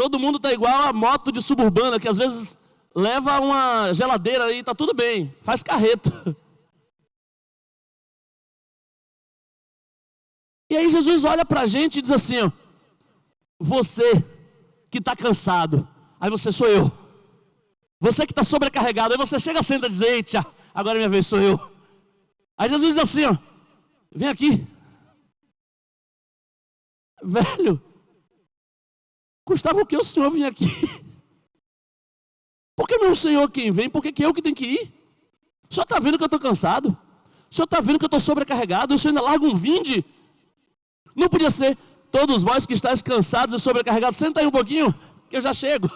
Todo mundo está igual a moto de suburbana, que às vezes leva uma geladeira e está tudo bem, faz carreto. E aí Jesus olha para a gente e diz assim, ó, você que está cansado, aí você sou eu. Você que está sobrecarregado, aí você chega, senta e diz, eita, agora é minha vez, sou eu. Aí Jesus diz assim, ó, vem aqui. Velho, custava o que o Senhor vir aqui? Por que não o Senhor quem vem? Por que eu que tenho que ir? O Senhor está vendo que eu estou cansado? O Senhor está vendo que eu estou sobrecarregado? O Senhor ainda larga um vinde? Não podia ser, todos vós que estáis cansados e sobrecarregados, senta aí um pouquinho, que eu já chego.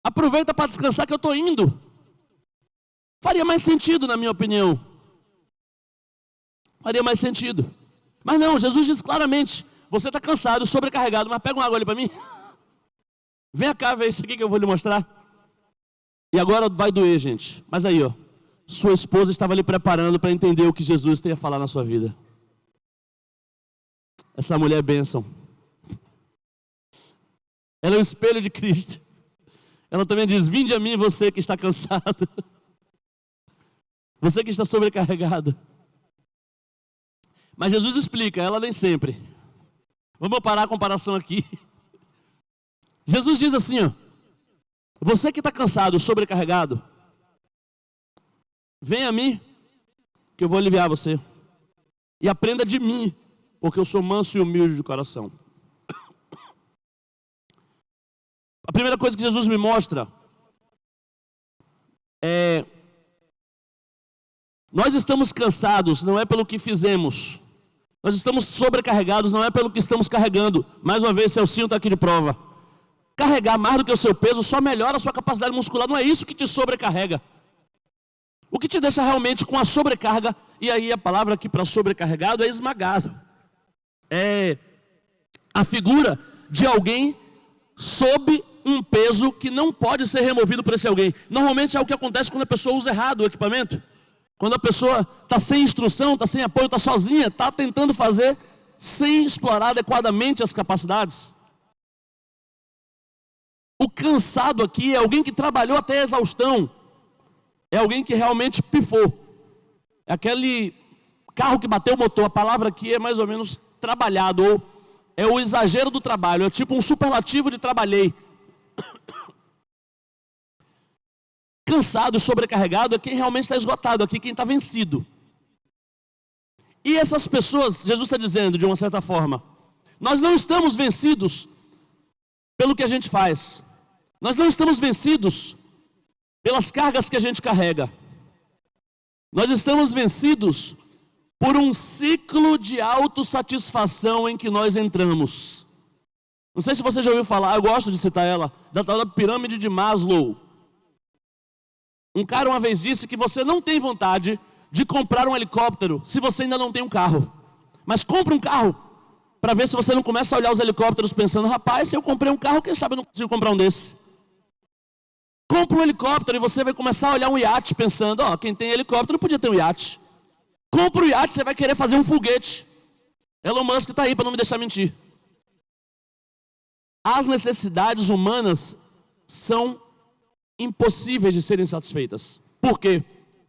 Aproveita para descansar que eu estou indo. Faria mais sentido, na minha opinião. Faria mais sentido. Mas não, Jesus diz claramente, você está cansado, sobrecarregado, mas pega uma água ali para mim. Vem cá ver isso aqui que eu vou lhe mostrar. E agora vai doer, gente. Mas aí, ó, sua esposa estava lhe preparando para entender o que Jesus tem a falar na sua vida. Essa mulher é bênção. Ela é o espelho de Cristo. Ela também diz, vinde a mim você que está cansado. Você que está sobrecarregado. Mas Jesus explica, ela nem sempre. Vamos parar a comparação aqui. Jesus diz assim, ó, você que está cansado, sobrecarregado, vem a mim, que eu vou aliviar você. E aprenda de mim, porque eu sou manso e humilde de coração. A primeira coisa que Jesus me mostra é, nós estamos cansados, não é pelo que fizemos. Nós estamos sobrecarregados, não é pelo que estamos carregando. Mais uma vez, Celcinho está aqui de prova. Carregar mais do que o seu peso só melhora a sua capacidade muscular. Não é isso que te sobrecarrega. O que te deixa realmente com a sobrecarga, e aí a palavra aqui para sobrecarregado é esmagado. É a figura de alguém sob um peso que não pode ser removido por esse alguém. Normalmente é o que acontece quando a pessoa usa errado o equipamento. Quando a pessoa está sem instrução, está sem apoio, está sozinha, está tentando fazer sem explorar adequadamente as capacidades. O cansado aqui é alguém que trabalhou até a exaustão. É alguém que realmente pifou. É aquele carro que bateu o motor. A palavra aqui é mais ou menos trabalhado, ou é o exagero do trabalho. É tipo um superlativo de trabalhei. Cansado e sobrecarregado é quem realmente está esgotado aqui, quem está vencido. E essas pessoas, Jesus está dizendo de uma certa forma, nós não estamos vencidos pelo que a gente faz. Nós não estamos vencidos pelas cargas que a gente carrega. Nós estamos vencidos por um ciclo de autossatisfação em que nós entramos. Não sei se você já ouviu falar, eu gosto de citar ela, da tal da pirâmide de Maslow. Um cara uma vez disse que você não tem vontade de comprar um helicóptero se você ainda não tem um carro. Mas compre um carro para ver se você não começa a olhar os helicópteros pensando, rapaz, se eu comprei um carro, quem sabe eu não consigo comprar um desse. Compre um helicóptero e você vai começar a olhar um iate pensando, ó, quem tem helicóptero podia ter um iate. Compre um iate, você vai querer fazer um foguete. Elon Musk está aí para não me deixar mentir. As necessidades humanas são impossíveis de serem satisfeitas. Por quê?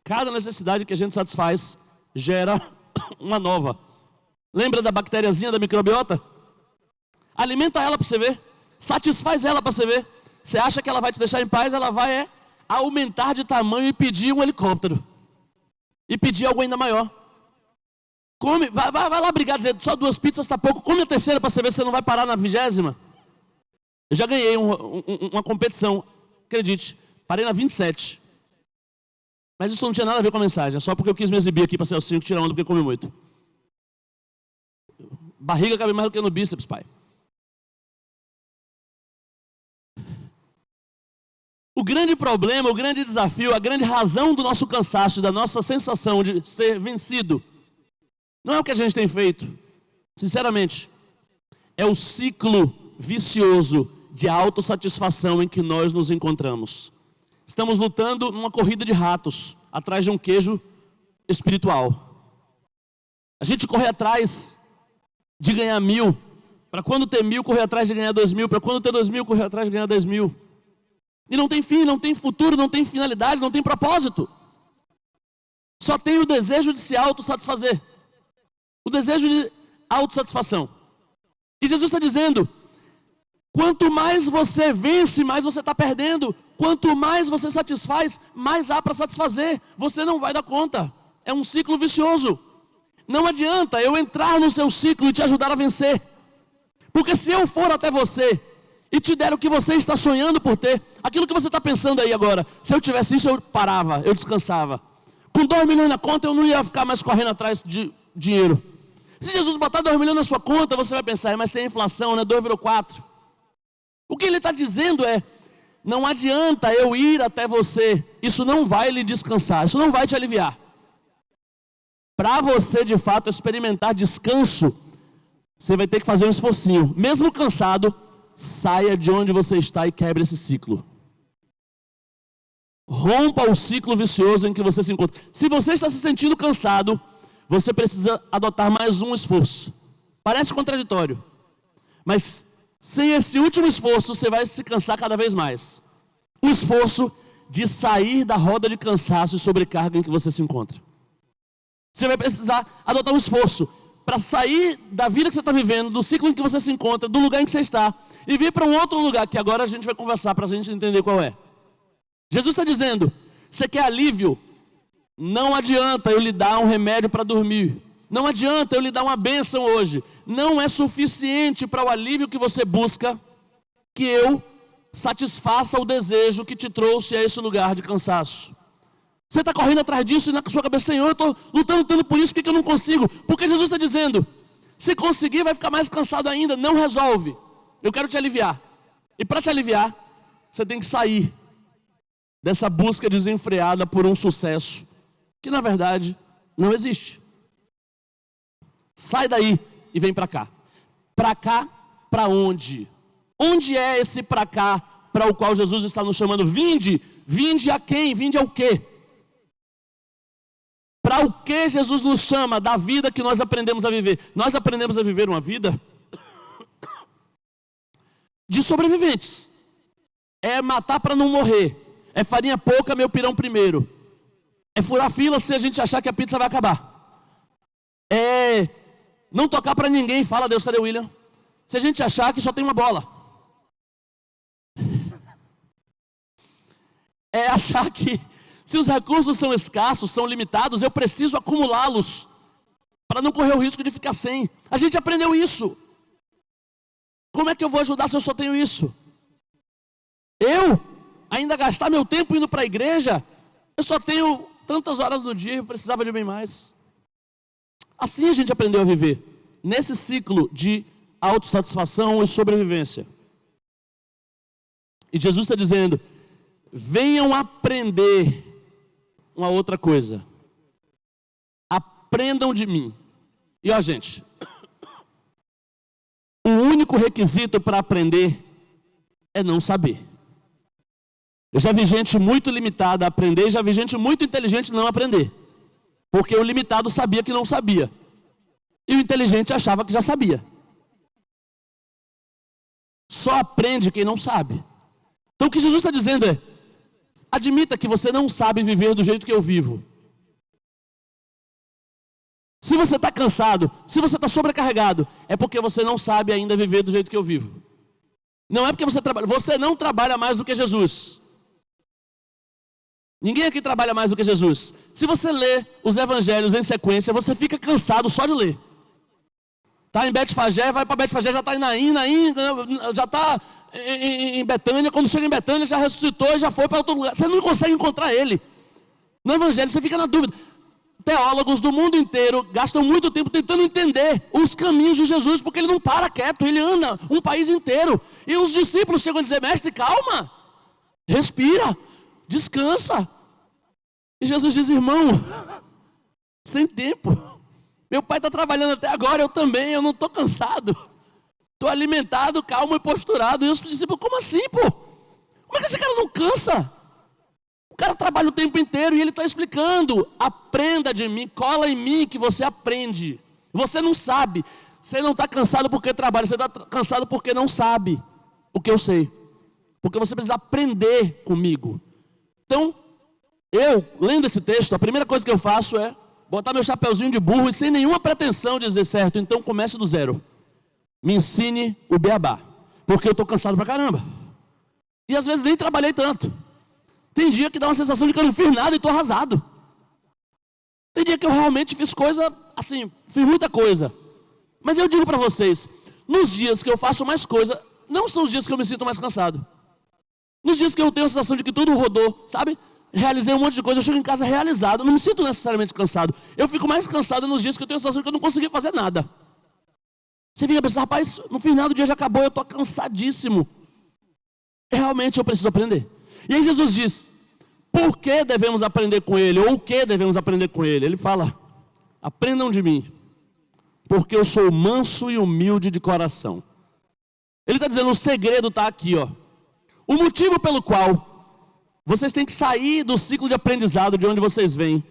Cada necessidade que a gente satisfaz gera uma nova. Lembra da bactériazinha da microbiota? Alimenta ela para você ver. Satisfaz ela para você ver. Você acha que ela vai te deixar em paz? Ela vai aumentar de tamanho e pedir um helicóptero. E pedir algo ainda maior. Come, vai lá brigar, dizer, só 2 pizzas está pouco. Come a terceira para você ver se você não vai parar na 20ª. Eu já ganhei uma competição. Acredite, parei na 27. Mas isso não tinha nada a ver com a mensagem. É só porque eu quis me exibir aqui para ser o 5, tirar onda porque come muito. Barriga cabe mais do que no bíceps, pai. O grande problema, o grande desafio, a grande razão do nosso cansaço, da nossa sensação de ser vencido, não é o que a gente tem feito. Sinceramente, é o ciclo vicioso de autossatisfação em que nós nos encontramos. Estamos lutando numa corrida de ratos, atrás de um queijo espiritual. A gente corre atrás de ganhar 1000, Para quando ter 1.000, correr atrás de ganhar 2.000. Para quando ter 2.000, correr atrás de ganhar 10.000. E não tem fim, não tem futuro, não tem finalidade, não tem propósito. Só tem o desejo de se autossatisfazer. O desejo de autossatisfação. E Jesus está dizendo, quanto mais você vence, mais você está perdendo. Quanto mais você satisfaz, mais há para satisfazer. Você não vai dar conta. É um ciclo vicioso. Não adianta eu entrar no seu ciclo e te ajudar a vencer. Porque se eu for até você e te der o que você está sonhando por ter, aquilo que você está pensando aí agora, se eu tivesse isso, eu parava, eu descansava. Com 2 milhões na conta, eu não ia ficar mais correndo atrás de dinheiro. Se Jesus botar 2 milhões na sua conta, você vai pensar, mas tem inflação, né? 2 virou 4. O que ele está dizendo é, não adianta eu ir até você, isso não vai lhe descansar, isso não vai te aliviar. Para você, de fato, experimentar descanso, você vai ter que fazer um esforcinho. Mesmo cansado, saia de onde você está e quebre esse ciclo. Rompa o ciclo vicioso em que você se encontra. Se você está se sentindo cansado, você precisa adotar mais um esforço. Parece contraditório, mas sem esse último esforço, você vai se cansar cada vez mais. O esforço de sair da roda de cansaço e sobrecarga em que você se encontra. Você vai precisar adotar um esforço para sair da vida que você está vivendo, do ciclo em que você se encontra, do lugar em que você está, e vir para um outro lugar, que agora a gente vai conversar para a gente entender qual é. Jesus está dizendo, você quer alívio? Não adianta eu lhe dar um remédio para dormir. Não adianta eu lhe dar uma bênção hoje. Não é suficiente para o alívio que você busca que eu satisfaça o desejo que te trouxe a esse lugar de cansaço. Você está correndo atrás disso e na sua cabeça, Senhor, eu estou lutando por isso, por que eu não consigo? Porque Jesus está dizendo, se conseguir vai ficar mais cansado ainda, não resolve. Eu quero te aliviar. E para te aliviar, você tem que sair dessa busca desenfreada por um sucesso que na verdade não existe. Sai daí e vem para cá. Para cá, para onde? Onde é esse para cá para o qual Jesus está nos chamando? Vinde, vinde a quem? Vinde ao quê? Para o que Jesus nos chama da vida que nós aprendemos a viver? Nós aprendemos a viver uma vida de sobreviventes. É matar para não morrer. É farinha pouca, meu pirão primeiro. É furar fila se a gente achar que a pizza vai acabar. É não tocar para ninguém. Fala, Deus, cadê o William? Se a gente achar que só tem uma bola. É achar que se os recursos são escassos, são limitados, eu preciso acumulá-los para não correr o risco de ficar sem. A gente aprendeu isso. Como é que eu vou ajudar se eu só tenho isso? Eu ainda gastar meu tempo indo para a igreja, eu só tenho tantas horas no dia, eu precisava de bem mais. Assim a gente aprendeu a viver, nesse ciclo de autossatisfação e sobrevivência. E Jesus está dizendo, venham aprender uma outra coisa. Aprendam de mim. E ó, gente, o único requisito para aprender é não saber. Eu já vi gente muito limitada a aprender, e já vi gente muito inteligente não aprender. Porque o limitado sabia que não sabia. E o inteligente achava que já sabia. Só aprende quem não sabe. Então o que Jesus está dizendo é, admita que você não sabe viver do jeito que eu vivo. Se você está cansado, se você está sobrecarregado, é porque você não sabe ainda viver do jeito que eu vivo. Não é porque você não trabalha mais do que Jesus. Ninguém aqui trabalha mais do que Jesus. Se você lê os evangelhos em sequência, você fica cansado só de ler. Está em Betfagé, vai para Betfagé, já está em Naim, já está em Betânia. Quando chega em Betânia, já ressuscitou e já foi para outro lugar. Você não consegue encontrar ele. No evangelho, você fica na dúvida. Teólogos do mundo inteiro gastam muito tempo tentando entender os caminhos de Jesus, porque ele não para quieto, ele anda um país inteiro. E os discípulos chegam a dizer, mestre, calma, respira, descansa. E Jesus diz, irmão, sem tempo. Meu pai está trabalhando até agora, eu também, eu não estou cansado. Estou alimentado, calmo e posturado. E os discípulos, como assim, pô? Como é que esse cara não cansa? O cara trabalha o tempo inteiro e ele está explicando. Aprenda de mim, cola em mim que você aprende. Você não sabe. Você não está cansado porque trabalha, você está cansado porque não sabe o que eu sei. Porque você precisa aprender comigo. Então, eu, lendo esse texto, a primeira coisa que eu faço é botar meu chapeuzinho de burro e sem nenhuma pretensão de dizer certo, então comece do zero. Me ensine o beabá, porque eu estou cansado pra caramba. E às vezes nem trabalhei tanto. Tem dia que dá uma sensação de que eu não fiz nada e estou arrasado. Tem dia que eu realmente fiz coisa, assim, fiz muita coisa. Mas eu digo para vocês, nos dias que eu faço mais coisa, não são os dias que eu me sinto mais cansado. Nos dias que eu tenho a sensação de que tudo rodou, sabe? Realizei um monte de coisa, eu chego em casa realizado, não me sinto necessariamente cansado. Eu fico mais cansado nos dias que eu tenho a sensação de que eu não consegui fazer nada. Você fica pensando, rapaz, no final do dia já acabou, eu estou cansadíssimo. Realmente eu preciso aprender. E aí Jesus diz, por que devemos aprender com ele? Ou o que devemos aprender com ele? Ele fala, aprendam de mim, porque eu sou manso e humilde de coração. Ele está dizendo, o segredo está aqui, ó. O motivo pelo qual vocês têm que sair do ciclo de aprendizado de onde vocês vêm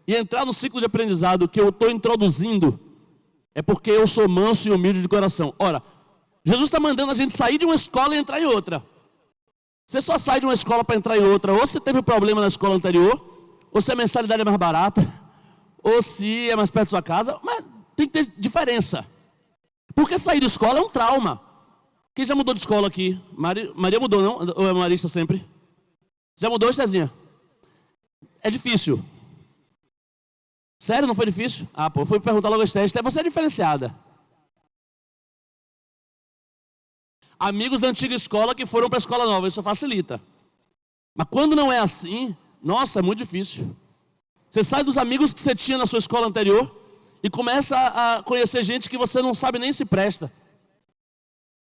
e entrar no ciclo de aprendizado que eu estou introduzindo é porque eu sou manso e humilde de coração. Ora, Jesus está mandando a gente sair de uma escola e entrar em outra. Você só sai de uma escola para entrar em outra, ou você teve um problema na escola anterior, ou se a mensalidade é mais barata, ou se é mais perto da sua casa, mas tem que ter diferença. Porque sair de escola é um trauma. Quem já mudou de escola aqui? Maria mudou, não? Ou é Marista sempre? Já mudou, Estezinha? É difícil. Sério, não foi difícil? Ah, pô, fui perguntar logo a Esté. Esté, você é diferenciada. Amigos da antiga escola que foram para a escola nova, isso facilita. Mas quando não é assim, nossa, é muito difícil. Você sai dos amigos que você tinha na sua escola anterior e começa a conhecer gente que você não sabe nem se presta.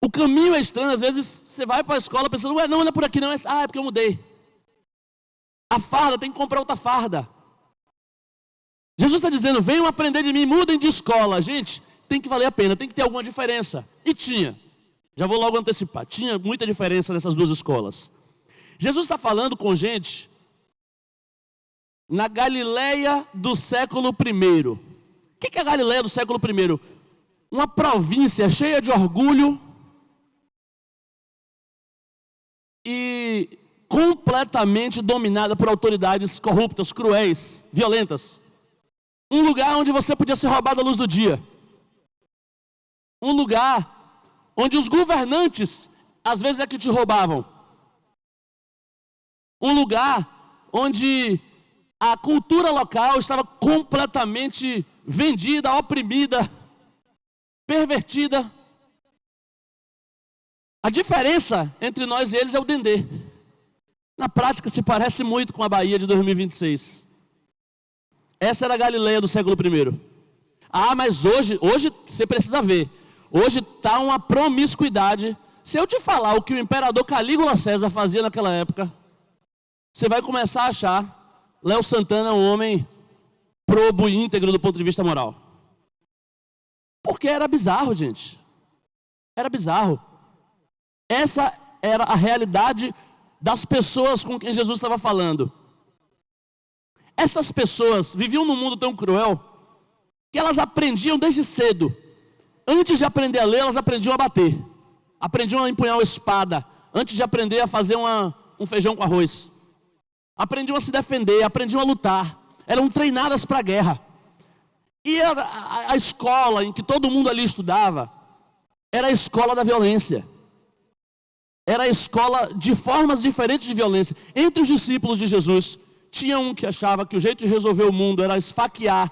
O caminho é estranho, às vezes você vai para a escola pensando, ué, não é por aqui não, é porque eu mudei. A farda, tem que comprar outra farda. Jesus está dizendo, venham aprender de mim, mudem de escola. Gente, tem que valer a pena, tem que ter alguma diferença. E tinha, já vou logo antecipar, tinha muita diferença nessas duas escolas. Jesus está falando com gente na Galileia do século I. O que é a Galileia do século I? Uma província cheia de orgulho e completamente dominada por autoridades corruptas, cruéis, violentas. Um lugar onde você podia ser roubado à luz do dia. Um lugar onde os governantes, às vezes, é que te roubavam. Um lugar onde a cultura local estava completamente vendida, oprimida, pervertida. A diferença entre nós e eles é o dendê. Na prática se parece muito com a Bahia de 2026. Essa era a Galileia do século I. Ah, mas hoje você precisa ver. Hoje está uma promiscuidade. Se eu te falar o que o imperador Calígula César fazia naquela época, você vai começar a achar Léo Santana um homem probo e íntegro do ponto de vista moral. Porque era bizarro, gente. Era bizarro. Essa era a realidade das pessoas com quem Jesus estava falando. Essas pessoas viviam num mundo tão cruel que elas aprendiam desde cedo. Antes de aprender a ler, elas aprendiam a bater. Aprendiam a empunhar uma espada. Antes de aprender a fazer um feijão com arroz. Aprendiam a se defender, aprendiam a lutar. Eram treinadas para a guerra. E a escola em que todo mundo ali estudava era a escola da violência. Era a escola de formas diferentes de violência. Entre os discípulos de Jesus, tinha um que achava que o jeito de resolver o mundo era esfaquear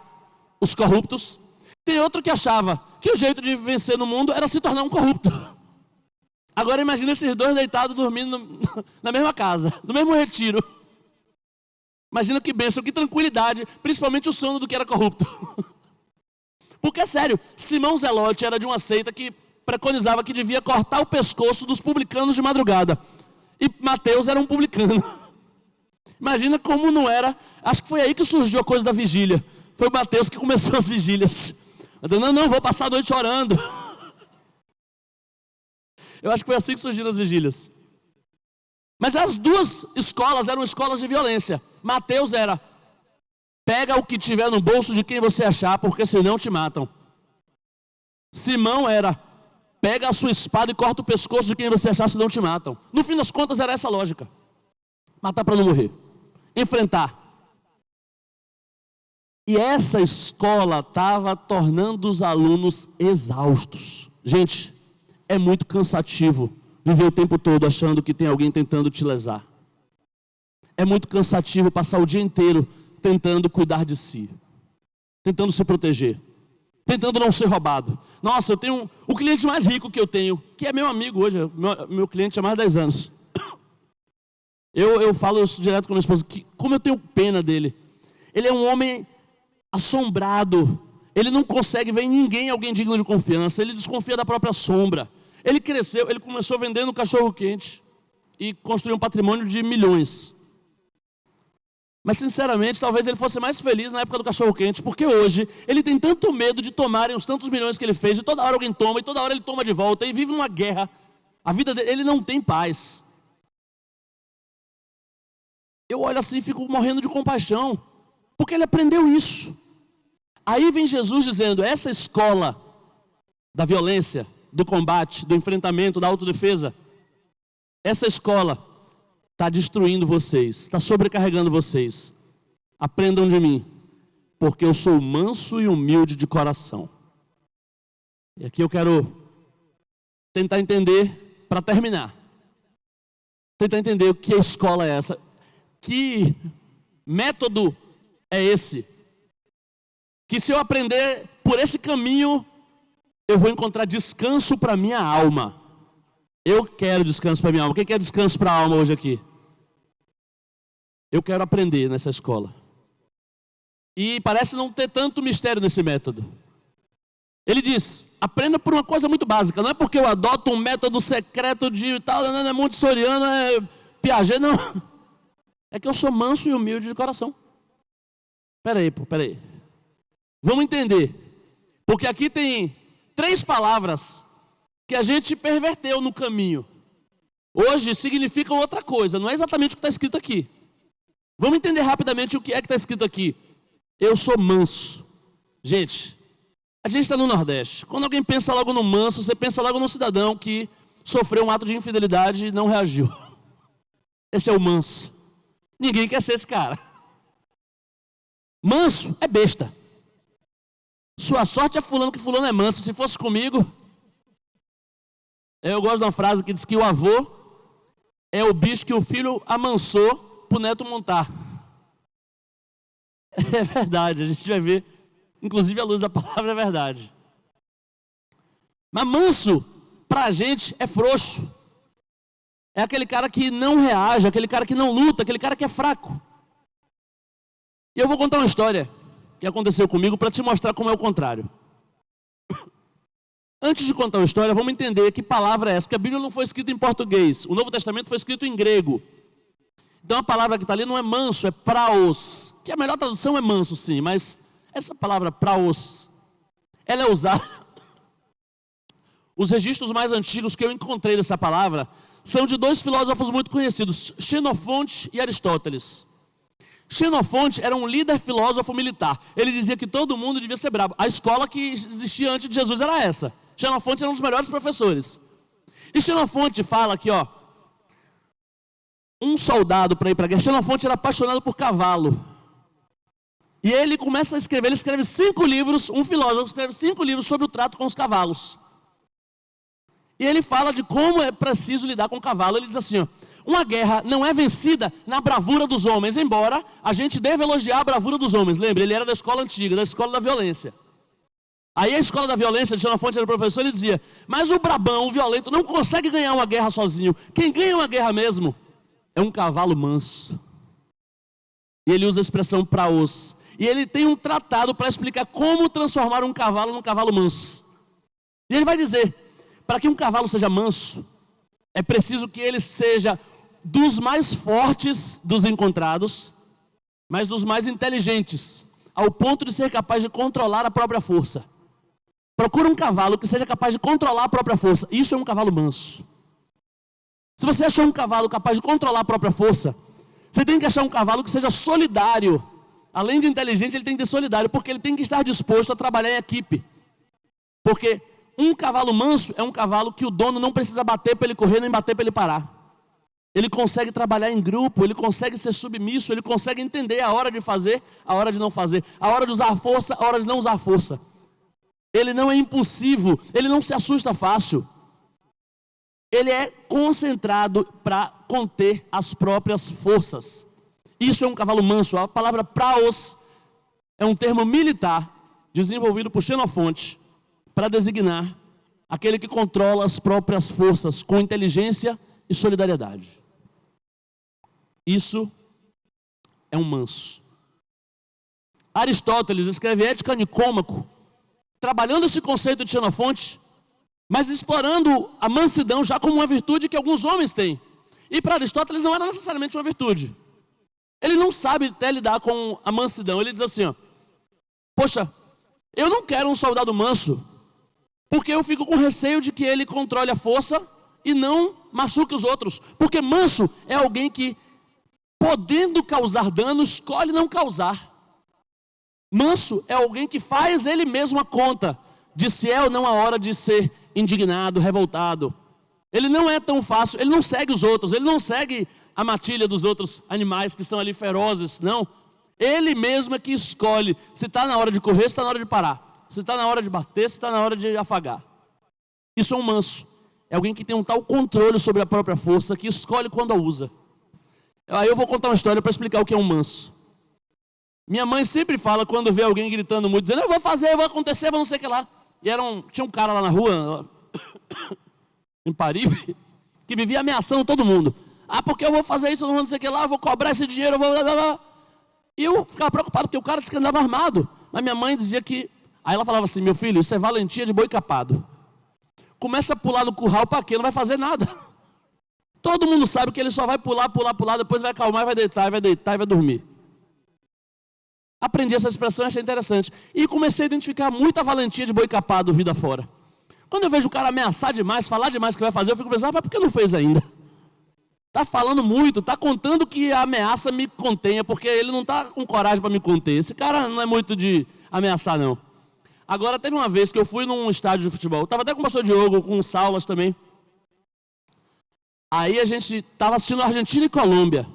os corruptos. Tem outro que achava que o jeito de vencer no mundo era se tornar um corrupto. Agora imagina esses dois deitados dormindo na mesma casa, no mesmo retiro. Imagina que bênção, que tranquilidade, principalmente o sono do que era corrupto. Porque é sério, Simão Zelote era de uma seita que preconizava que devia cortar o pescoço dos publicanos de madrugada. E Mateus era um publicano. Imagina como não era. Acho que foi aí que surgiu a coisa da vigília. Foi o Mateus que começou as vigílias. Não, vou passar a noite orando. Eu acho que foi assim que surgiram as vigílias. Mas as duas escolas eram escolas de violência. Mateus era, pega o que tiver no bolso de quem você achar, porque senão te matam. Simão era: pega a sua espada e corta o pescoço de quem você achar, se não te matam. No fim das contas era essa a lógica. Matar para não morrer. Enfrentar. E essa escola estava tornando os alunos exaustos. Gente, é muito cansativo viver o tempo todo achando que tem alguém tentando te lesar. É muito cansativo passar o dia inteiro tentando cuidar de si, tentando se proteger, tentando não ser roubado. Nossa, eu tenho o cliente mais rico que eu tenho, que é meu amigo hoje, meu cliente há mais de 10 anos. Eu falo isso direto com a minha esposa, que como eu tenho pena dele. Ele é um homem assombrado. Ele não consegue ver em ninguém alguém digno de confiança. Ele desconfia da própria sombra. Ele cresceu, ele começou vendendo cachorro-quente e construiu um patrimônio de milhões. Mas sinceramente, talvez ele fosse mais feliz na época do cachorro-quente, porque hoje ele tem tanto medo de tomarem os tantos milhões que ele fez, e toda hora alguém toma, e toda hora ele toma de volta, e vive uma guerra. A vida dele, ele não tem paz. Eu olho assim e fico morrendo de compaixão, porque ele aprendeu isso. Aí vem Jesus dizendo: essa escola da violência, do combate, do enfrentamento, da autodefesa, essa escola está destruindo vocês, está sobrecarregando vocês. Aprendam de mim, porque eu sou manso e humilde de coração. E aqui eu quero tentar entender, para terminar, tentar entender o que a escola é essa. Que método é esse? Que se eu aprender por esse caminho, eu vou encontrar descanso para minha alma. Eu quero descanso para minha alma. Quem quer descanso para a alma hoje aqui? Eu quero aprender nessa escola. E parece não ter tanto mistério nesse método. Ele diz: aprenda por uma coisa muito básica. Não é porque eu adoto um método secreto de tal, não é montessoriano, é Piaget, não. É que eu sou manso e humilde de coração. Peraí. Vamos entender. Porque aqui tem 3 palavras que a gente perverteu no caminho. Hoje significam outra coisa, não é exatamente o que está escrito aqui. Vamos entender rapidamente o que é que está escrito aqui. Eu sou manso. Gente, a gente está no Nordeste. Quando alguém pensa logo no manso, você pensa logo no cidadão que sofreu um ato de infidelidade e não reagiu. Esse é o manso. Ninguém quer ser esse cara. Manso é besta. Sua sorte é fulano, que fulano é manso. Se fosse comigo... Eu gosto de uma frase que diz que o avô é o bicho que o filho amansou para o neto montar. É verdade, a gente vai ver. Inclusive a luz da palavra é verdade. Mas manso, para a gente, é frouxo. É aquele cara que não reage, aquele cara que não luta, aquele cara que é fraco. E eu vou contar uma história que aconteceu comigo para te mostrar como é o contrário. Antes de contar uma história, vamos entender que palavra é essa, porque a Bíblia não foi escrita em português, o Novo Testamento foi escrito em grego. Então a palavra que está ali não é manso, é praos, que a melhor tradução é manso sim, mas essa palavra praos, ela é usada. Os registros mais antigos que eu encontrei dessa palavra são de 2 filósofos muito conhecidos, Xenofonte e Aristóteles. Xenofonte era um líder filósofo militar. Ele dizia que todo mundo devia ser bravo. A escola que existia antes de Jesus era essa. Xenofonte era um dos melhores professores. E Xenofonte fala aqui, ó, um soldado para ir para a guerra. Xenofonte era apaixonado por cavalo. E ele começa a escrever, ele escreve 5 livros, um filósofo escreve 5 livros sobre o trato com os cavalos. E ele fala de como é preciso lidar com o cavalo. Ele diz assim, ó, uma guerra não é vencida na bravura dos homens, embora a gente deva elogiar a bravura dos homens. Lembre, ele era da escola antiga, da escola da violência. Aí a escola da violência, de Xenofonte era professor, ele dizia, mas o brabão, o violento, não consegue ganhar uma guerra sozinho. Quem ganha uma guerra mesmo é um cavalo manso. E ele usa a expressão praos. E ele tem um tratado para explicar como transformar um cavalo num cavalo manso. E ele vai dizer, para que um cavalo seja manso, é preciso que ele seja dos mais fortes dos encontrados, mas dos mais inteligentes, ao ponto de ser capaz de controlar a própria força. Procura um cavalo que seja capaz de controlar a própria força. Isso é um cavalo manso. Se você achar um cavalo capaz de controlar a própria força, você tem que achar um cavalo que seja solidário. Além de inteligente, ele tem que ser solidário, porque ele tem que estar disposto a trabalhar em equipe. Porque Um cavalo manso é um cavalo que o dono não precisa bater para ele correr, nem bater para ele parar. Ele consegue trabalhar em grupo, ele consegue ser submisso, ele consegue entender a hora de fazer, a hora de não fazer, a hora de usar a força, a hora de não usar a força. Ele não é impulsivo, ele não se assusta fácil. Ele é concentrado para conter as próprias forças. Isso é um cavalo manso. A palavra praos é um termo militar desenvolvido por Xenofonte para designar aquele que controla as próprias forças com inteligência e solidariedade. Isso é um manso. Aristóteles escreve Ética Nicômaco, trabalhando esse conceito de Xenofonte, mas explorando a mansidão já como uma virtude que alguns homens têm. E para Aristóteles não era necessariamente uma virtude. Ele não sabe até lidar com a mansidão. Ele diz assim, ó, poxa, eu não quero um soldado manso, porque eu fico com receio de que ele controle a força e não machuque os outros. Porque manso é alguém que, podendo causar dano, escolhe não causar. Manso é alguém que faz ele mesmo a conta de se é ou não a hora de ser indignado, revoltado. Ele não é tão fácil, ele não segue os outros, ele não segue a matilha dos outros animais que estão ali ferozes, não. Ele mesmo é que escolhe se está na hora de correr, se está na hora de parar, se está na hora de bater, se está na hora de afagar. Isso é um manso. É alguém que tem um tal controle sobre a própria força que escolhe quando a usa. Aí eu vou contar uma história para explicar o que é um manso. Minha mãe sempre fala quando vê alguém gritando muito, dizendo, eu vou fazer, vai acontecer, vou não sei o que lá. E tinha um cara lá na rua, em Paribe, que vivia ameaçando todo mundo. Ah, porque eu vou fazer isso, eu não sei o que lá, eu vou cobrar esse dinheiro, eu vou... E eu ficava preocupado, porque o cara disse que andava armado. Mas minha mãe dizia que... Aí ela falava assim, meu filho, isso é valentia de boi capado. Começa a pular no curral para quê? Não vai fazer nada. Todo mundo sabe que ele só vai pular, depois vai acalmar, vai deitar e vai dormir. Aprendi essa expressão e achei interessante. E comecei a identificar muita valentia de boi capado vida fora. Quando eu vejo o cara ameaçar demais, falar demais o que vai fazer, eu fico pensando, mas por que não fez ainda? Está falando muito, está contando que a ameaça me contenha, porque ele não está com coragem para me conter. Esse cara não é muito de ameaçar, não. Agora, teve uma vez que eu fui num estádio de futebol, estava até com o pastor Diogo, com o Saulas também. Aí a gente estava assistindo Argentina e Colômbia.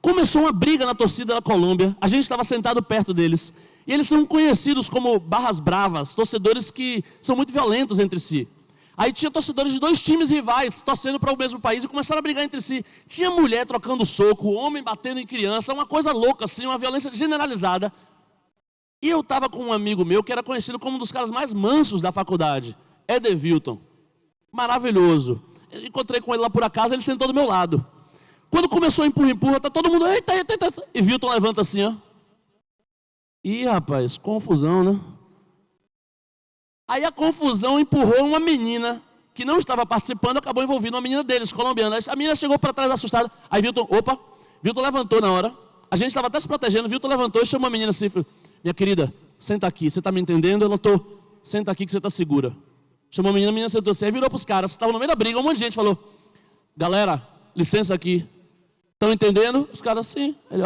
Começou uma briga na torcida da Colômbia, a gente estava sentado perto deles. E eles são conhecidos como barras bravas, torcedores que são muito violentos entre si. Aí tinha torcedores de dois times rivais, torcendo para o mesmo país e começaram a brigar entre si. Tinha mulher trocando soco, homem batendo em criança, uma coisa louca assim, uma violência generalizada. E eu estava com um amigo meu que era conhecido como um dos caras mais mansos da faculdade, Edevilton. Maravilhoso. Eu encontrei com ele lá por acaso, ele sentou do meu lado. Quando começou a empurra, tá todo mundo, eita. E Vilton levanta assim, ó. Ih, rapaz, confusão, né? Aí a confusão empurrou uma menina que não estava participando, acabou envolvendo uma menina deles, colombiana. A menina chegou para trás assustada. Aí Vilton levantou na hora. A gente estava até se protegendo, Vilton levantou e chamou a menina assim, minha querida, senta aqui, você está me entendendo? Eu não estou, senta aqui que você está segura. Chamou a menina sentou assim, aí virou para os caras, que estavam no meio da briga, um monte de gente falou, galera, licença aqui. Estão entendendo? Os caras, sim. Ele,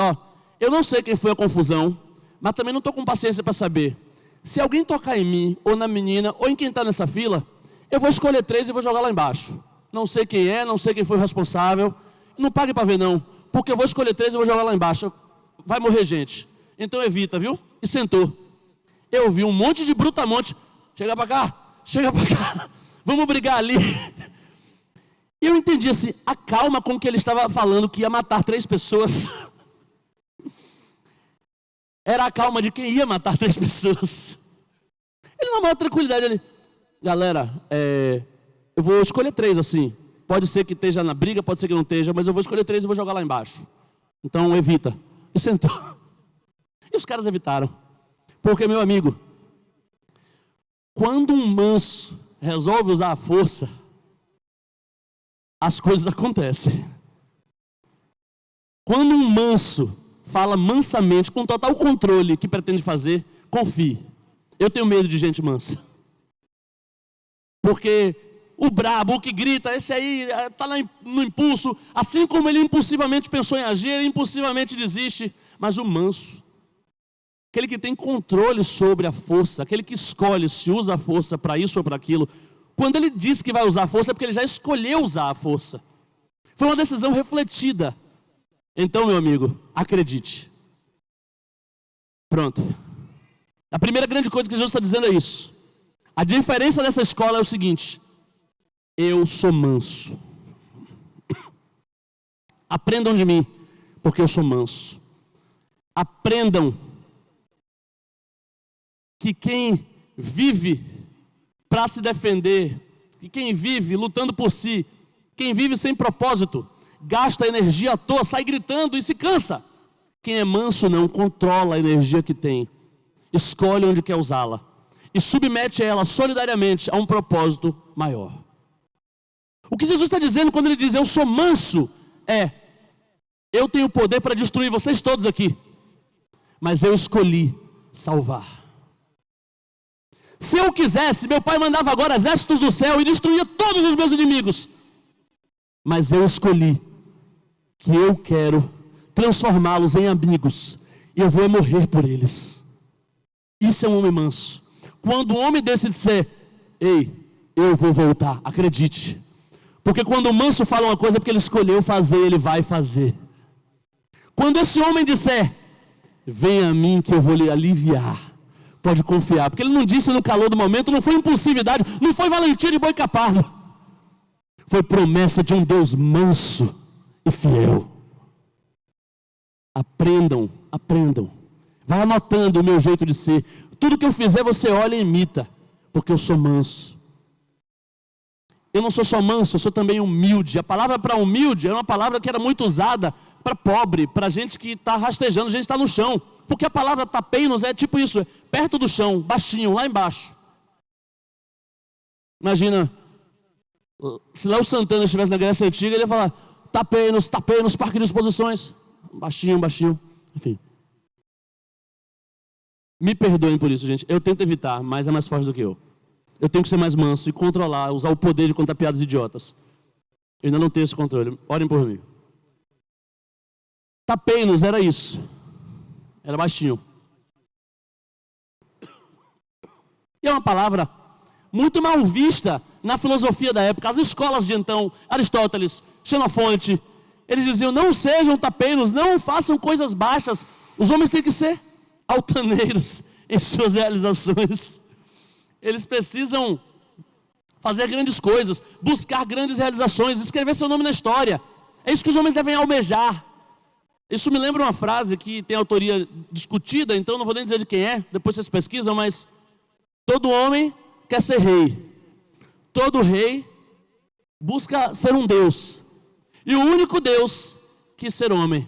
eu não sei quem foi a confusão, mas também não estou com paciência para saber. Se alguém tocar em mim, ou na menina, ou em quem está nessa fila, eu vou escolher 3 e vou jogar lá embaixo. Não sei quem é, não sei quem foi o responsável. Não pague para ver não, porque eu vou escolher 3 e vou jogar lá embaixo. Vai morrer gente. Então evita, viu? E sentou. Eu vi um monte de brutamonte. Chega para cá. Vamos brigar ali. E eu entendi assim, a calma com que ele estava falando que ia matar 3 pessoas. Era a calma de quem ia matar 3 pessoas. Ele na maior tranquilidade, ele, galera, eu vou escolher 3 assim. Pode ser que esteja na briga, pode ser que não esteja, mas eu vou escolher 3 e vou jogar lá embaixo. Então evita. E sentou. E os caras evitaram. Porque, meu amigo, quando um manso resolve usar a força, as coisas acontecem. Quando um manso fala mansamente, com total controle que pretende fazer, confie. Eu tenho medo de gente mansa. Porque o brabo, o que grita, esse aí está no impulso, assim como ele impulsivamente pensou em agir, ele impulsivamente desiste. Mas o manso, aquele que tem controle sobre a força, aquele que escolhe se usa a força para isso ou para aquilo. Quando ele diz que vai usar a força, é porque ele já escolheu usar a força. Foi uma decisão refletida. Então, meu amigo, acredite. Pronto. A primeira grande coisa que Jesus está dizendo é isso. A diferença dessa escola é o seguinte: eu sou manso. Aprendam de mim, porque eu sou manso. Aprendam que quem vive para se defender, que quem vive lutando por si, quem vive sem propósito, gasta energia à toa, sai gritando e se cansa. Quem é manso não, controla a energia que tem, escolhe onde quer usá-la e submete ela solidariamente a um propósito maior. O que Jesus está dizendo quando ele diz eu sou manso é: eu tenho poder para destruir vocês todos aqui, mas eu escolhi salvar. Se eu quisesse, meu pai mandava agora exércitos do céu e destruía todos os meus inimigos, mas eu escolhi que eu quero transformá-los em amigos e eu vou morrer por eles. Isso é um homem manso. Quando um homem desse disser: ei, eu vou voltar, acredite, porque quando o manso fala uma coisa é porque ele escolheu fazer, ele vai fazer. Quando esse homem disser: venha a mim que eu vou lhe aliviar, pode confiar, porque ele não disse no calor do momento, não foi impulsividade, não foi valentia de boi capado, foi promessa de um Deus manso e fiel. Aprendam, aprendam. Vai anotando o meu jeito de ser. Tudo que eu fizer você olha e imita, porque eu sou manso. Eu não sou só manso, eu sou também humilde. A palavra para humilde é uma palavra que era muito usada para pobre, para gente que está rastejando, gente que está no chão. Porque a palavra tapeinos é tipo isso, é perto do chão, baixinho, lá embaixo. Imagina, se Léo Santana estivesse na Grécia Antiga, ele ia falar: tapeinos, tapeinos, parque de exposições. Baixinho, baixinho, enfim. Me perdoem por isso, gente. Eu tento evitar, mas é mais forte do que eu. Eu tenho que ser mais manso e controlar, usar o poder de contar piadas idiotas. Eu ainda não tenho esse controle. Orem por mim. Tapeinos era isso. Era baixinho. E é uma palavra muito mal vista na filosofia da época. As escolas de então, Aristóteles, Xenofonte, eles diziam: não sejam tapeinos, não façam coisas baixas. Os homens têm que ser altaneiros em suas realizações. Eles precisam fazer grandes coisas, buscar grandes realizações, escrever seu nome na história. É isso que os homens devem almejar. Isso me lembra uma frase que tem autoria discutida, então não vou nem dizer de quem é, depois vocês pesquisam, mas todo homem quer ser rei. Todo rei busca ser um Deus. E o único Deus quis ser homem.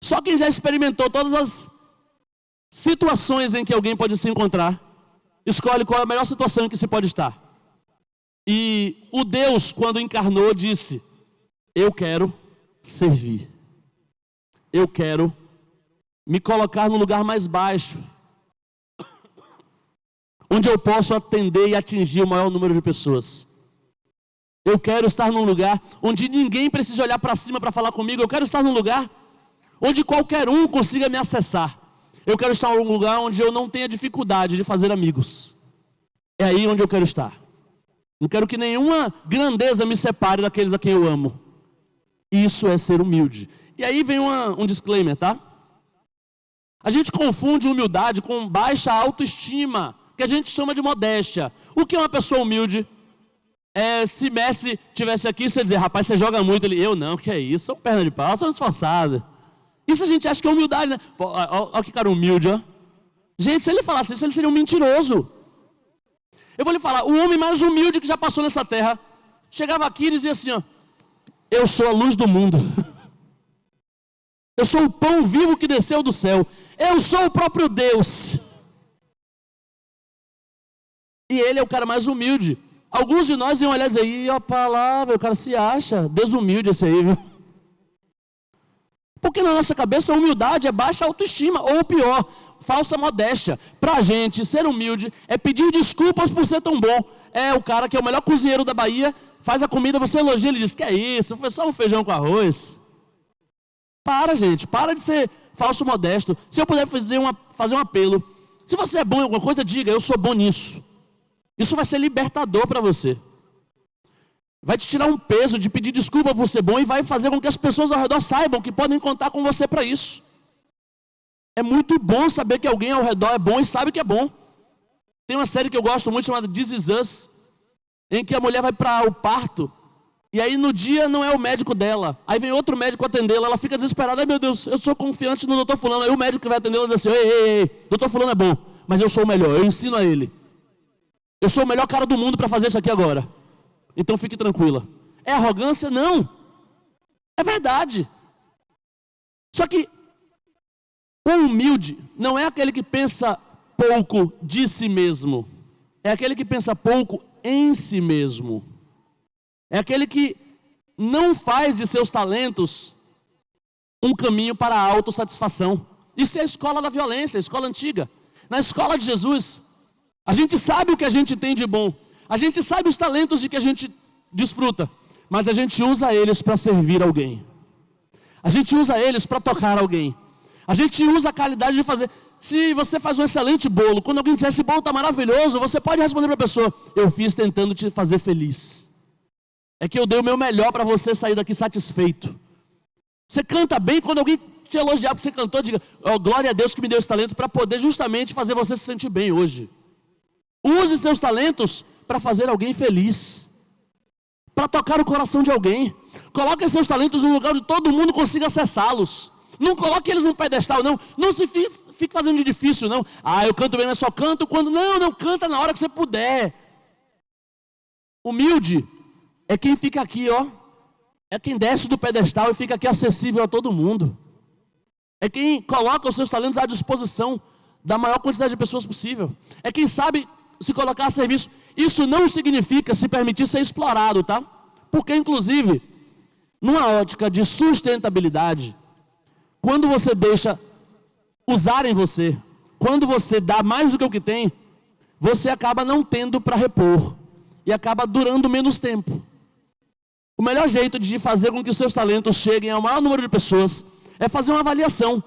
Só quem já experimentou todas as situações em que alguém pode se encontrar, escolhe qual é a melhor situação em que se pode estar. E o Deus, quando encarnou, disse: eu quero servir. Eu quero me colocar no lugar mais baixo, onde eu posso atender e atingir o maior número de pessoas. Eu quero estar num lugar onde ninguém precisa olhar para cima para falar comigo. Eu quero estar num lugar onde qualquer um consiga me acessar. Eu quero estar em um lugar onde eu não tenha dificuldade de fazer amigos. É aí onde eu quero estar. Não quero que nenhuma grandeza me separe daqueles a quem eu amo. Isso é ser humilde. E aí vem um disclaimer, tá? A gente confunde humildade com baixa autoestima, que a gente chama de modéstia. O que é uma pessoa humilde? Se Messi tivesse aqui, você dizer: rapaz, você joga muito. Ele: eu não, que é isso? Sou perna de pau, sou esforçado. Isso a gente acha que é humildade, né? Olha que cara humilde, ó. Gente, se ele falasse isso, ele seria um mentiroso. Eu vou lhe falar, o homem mais humilde que já passou nessa terra, chegava aqui e dizia assim, ó: eu sou a luz do mundo. Eu sou o pão vivo que desceu do céu. Eu sou o próprio Deus. E ele é o cara mais humilde. Alguns de nós iam olhar e dizer: ih, a palavra, o cara se acha desumilde esse aí, viu? Porque na nossa cabeça a humildade é baixa autoestima, ou pior, falsa modéstia. Para a gente, ser humilde é pedir desculpas por ser tão bom. É o cara que é o melhor cozinheiro da Bahia, faz a comida, você elogia, ele diz: que é isso, foi só um feijão com arroz. Para, gente, para de ser falso modesto. Se eu puder fazer um apelo, se você é bom em alguma coisa, diga, eu sou bom nisso. Isso vai ser libertador para você. Vai te tirar um peso de pedir desculpa por ser bom e vai fazer com que as pessoas ao redor saibam que podem contar com você para isso. É muito bom saber que alguém ao redor é bom e sabe que é bom. Tem uma série que eu gosto muito chamada This Is Us, em que a mulher vai para o parto, e aí no dia não é o médico dela, aí vem outro médico atendê-la, ela fica desesperada, ai meu Deus, eu sou confiante no doutor fulano, aí o médico que vai atendê-la diz assim, ei, doutor fulano é bom, mas eu sou o melhor, eu ensino a ele. Eu sou o melhor cara do mundo para fazer isso aqui agora. Então fique tranquila. É arrogância? Não. É verdade. Só que o humilde não é aquele que pensa pouco de si mesmo. É aquele que pensa pouco em si mesmo. É aquele que não faz de seus talentos um caminho para a autossatisfação. Isso é a escola da violência, a escola antiga. Na escola de Jesus, a gente sabe o que a gente tem de bom. A gente sabe os talentos de que a gente desfruta. Mas a gente usa eles para servir alguém. A gente usa eles para tocar alguém. A gente usa a qualidade de fazer. Se você faz um excelente bolo, quando alguém disser esse bolo está maravilhoso, você pode responder para a pessoa, eu fiz tentando te fazer feliz. É que eu dei o meu melhor para você sair daqui satisfeito. Você canta bem, quando alguém te elogiar porque você cantou, diga, oh, glória a Deus que me deu esse talento para poder justamente fazer você se sentir bem hoje. Use seus talentos para fazer alguém feliz. Para tocar o coração de alguém. Coloque seus talentos num lugar onde todo mundo consiga acessá-los. Não coloque eles num pedestal, não. Não se fique fazendo de difícil, não. Ah, eu canto bem, mas só canto quando... Não, canta na hora que você puder. Humilde é quem fica aqui, ó. É quem desce do pedestal e fica aqui acessível a todo mundo. É quem coloca os seus talentos à disposição da maior quantidade de pessoas possível. É quem sabe se colocar a serviço. Isso não significa se permitir ser explorado, tá? Porque, inclusive, numa ótica de sustentabilidade, quando você deixa usarem você, quando você dá mais do que o que tem, você acaba não tendo para repor e acaba durando menos tempo. O melhor jeito de fazer com que os seus talentos cheguem ao maior número de pessoas é fazer uma avaliação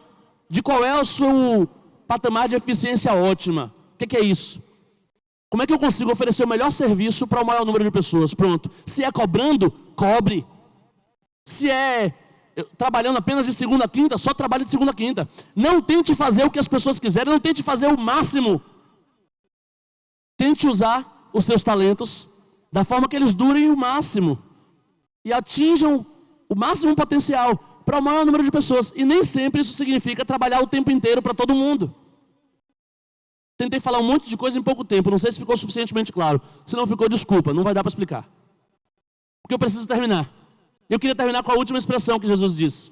de qual é o seu patamar de eficiência ótima. O que é isso? Como é que eu consigo oferecer o melhor serviço para o maior número de pessoas? Pronto. Se é cobrando, cobre. Se é trabalhando apenas de segunda a quinta, só trabalhe de segunda a quinta. Não tente fazer o que as pessoas quiserem, não tente fazer o máximo. Tente usar os seus talentos da forma que eles durem o máximo e atinjam o máximo potencial para o maior número de pessoas. E nem sempre isso significa trabalhar o tempo inteiro para todo mundo. Tentei falar um monte de coisa em pouco tempo, não sei se ficou suficientemente claro. Se não ficou, desculpa, não vai dar para explicar. Porque eu preciso terminar. Eu queria terminar com a última expressão que Jesus disse.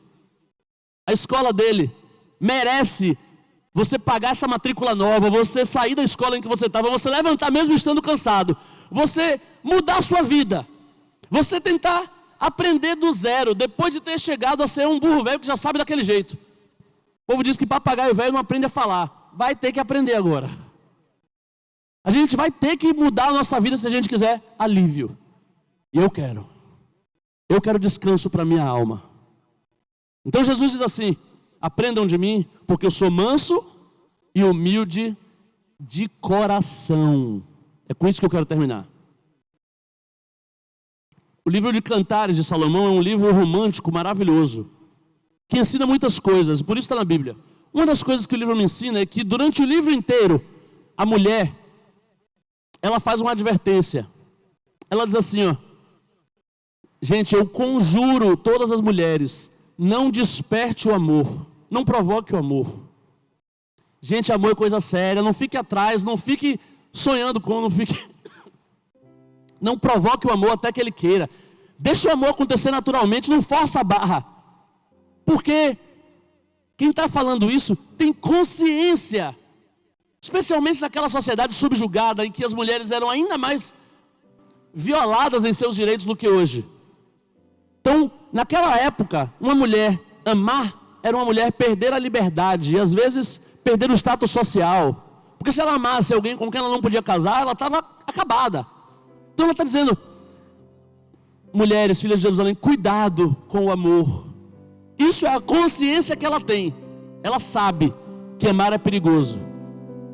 A escola dele merece você pagar essa matrícula nova, você sair da escola em que você estava, você levantar mesmo estando cansado, você mudar a sua vida, você tentar aprender do zero, depois de ter chegado a ser um burro velho que já sabe daquele jeito. O povo diz que papagaio velho não aprende a falar. Vai ter que aprender agora. A gente vai ter que mudar a nossa vida se a gente quiser alívio. E eu quero. Eu quero descanso para a minha alma. Então Jesus diz assim, aprendam de mim, porque eu sou manso e humilde de coração. É com isso que eu quero terminar. O livro de Cantares de Salomão é um livro romântico maravilhoso, que ensina muitas coisas, por isso está na Bíblia. Uma das coisas que o livro me ensina é que durante o livro inteiro, a mulher, ela faz uma advertência. Ela diz assim, ó, gente, eu conjuro todas as mulheres, não desperte o amor, não provoque o amor. Gente, amor é coisa séria, não fique atrás, não fique sonhando com, não provoque o amor até que ele queira. Deixa o amor acontecer naturalmente, não força a barra. Porque quem está falando isso tem consciência, especialmente naquela sociedade subjugada em que as mulheres eram ainda mais violadas em seus direitos do que hoje. Então, naquela época, uma mulher amar era uma mulher perder a liberdade e às vezes perder o status social. Porque se ela amasse alguém com quem ela não podia casar, ela estava acabada. Então ela está dizendo, mulheres, filhas de Jerusalém, cuidado com o amor. Isso é a consciência que ela tem. ela sabe que amar é perigoso.